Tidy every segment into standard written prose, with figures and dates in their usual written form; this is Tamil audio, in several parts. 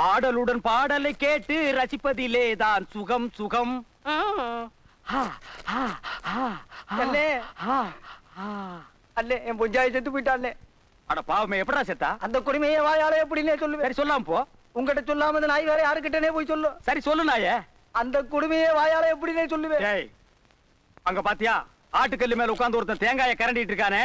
ஆடலுடன் பாடலை கேட்டு ரசிப்பதிலே தான் சுகம் சுகம். அல்லே என் பொஞ்சாய செத்து போயிட்டாலே. அட பாவமே, எப்படா செத்தா? அந்த குடுமையை வாயால எப்படின்னே சொல்லு. சரி சொல்லாம போ. உங்ககிட்ட சொல்லாம அந்த நாய் வேற யாருக்கிட்டனே போய் சொல்லு. சரி சொல்லு நாயே. அந்த குடுமையை வாயால எப்படின்னே சொல்லுவேன். அங்க பாத்தியா, ஆட்டுக்கல்லு மேல உட்கார்ந்து ஒருத்தன் தேங்காயை கரண்டிட்டு இருக்கானே,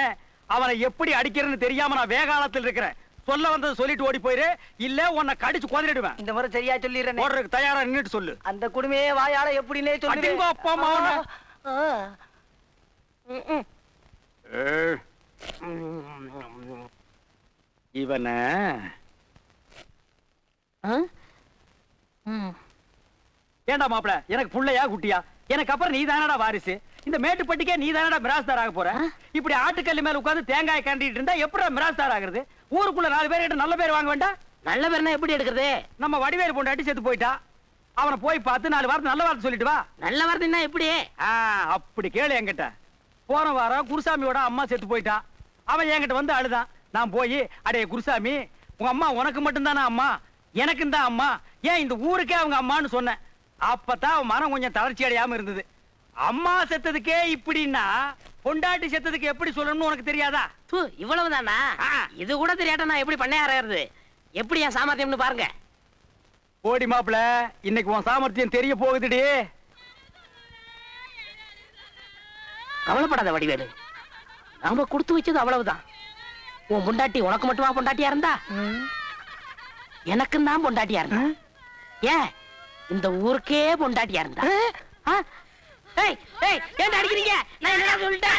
அவனை எப்படி அடிக்கிறேன்னு தெரியாம நான் வேகாலத்தில் இருக்கிறேன். சொல்ல வந்தது சொல்லிட்டு ஓடி போயிரு, இல்ல உன்னை கடிச்சு கொதறிடுவேன். இந்த முறை சரியா சொல்லிடுறேன். ஓடுறதுக்கு தயாரா நின்னுட்டு சொல்லு. அந்த குடுமையை வாயால எப்படின்னே சொல்லுவேன். அப்பா மாவன இவன ஏண்டா மாப்பிள, எனக்கு புள்ளையா குட்டியா? எனக்கு அப்புறம் நீ தானடா வாரிசு. இந்த மேட்டுப்பட்டிக்கே நீ தானடா மிராஸ்தார் ஆக போற. இப்படி ஆட்டுக்கல்லு மேல உட்கார்ந்து தேங்காய் கண்டிட்டு இருந்தா எப்படி மிராஸ்தார் ஆகுறது? ஊருக்குள்ள 4 பேர் கிட்ட நல்ல பேர் வாங்க வேண்டாம்? நல்ல பேர்னா எப்படி எடுக்கிறது? நம்ம வடிவேல் பொண்டாட்டி செத்து போயிட்டா, அவனை போய் பார்த்து 4 வார்த்தை நல்ல வார்த்தை சொல்லிட்டு வா. நல்ல வார்த்தைன்னா எப்படி? அப்படி கேளு என்கிட்ட. போன வாரம் குருசாமியோட அம்மா செத்து போயிட்டா. அவன் என்கிட்ட வந்து அழுதான். நான் போய், அடே குருசாமி, உங்க அம்மா உனக்கு மட்டும்தானே அம்மா, எனக்கும் தான் அம்மா, ஏன் இந்த ஊருக்கே அவங்க அம்மான்னு சொன்னேன். அப்பதான் அவன் மனம் கொஞ்சம் தளர்ச்சி அடையாம இருந்தது. அம்மா செத்ததுக்கே இப்படின்னா பொண்டாட்டி செத்ததுக்கு எப்படி சொல்லணும்னு உனக்கு தெரியாதா? இவ்வளவுதானா? இது கூட தெரியாட்ட நான் எப்படி பண்ண ஆறாது? எப்படி என் சாமர்த்தியம்னு பாருங்க. ஓடி மாப்பிள, இன்னைக்கு உன் சாமர்த்தியம் தெரிய போகுதுடி. கவலைப்படாத வடிவேலு, நாம கொடுத்து வச்சது அவ்வளவுதான். உன் பொண்டாட்டி உனக்கு மட்டுமா பொண்டாட்டியா இருந்தா? எனக்கும் தான் பொண்டாட்டியா இருந்தா. ஏன் இந்த ஊருக்கே பொண்டாட்டியா இருந்தா? ஏன் அடிக்கிறீங்க? நான் என்ன சொல்லிட்டேன்?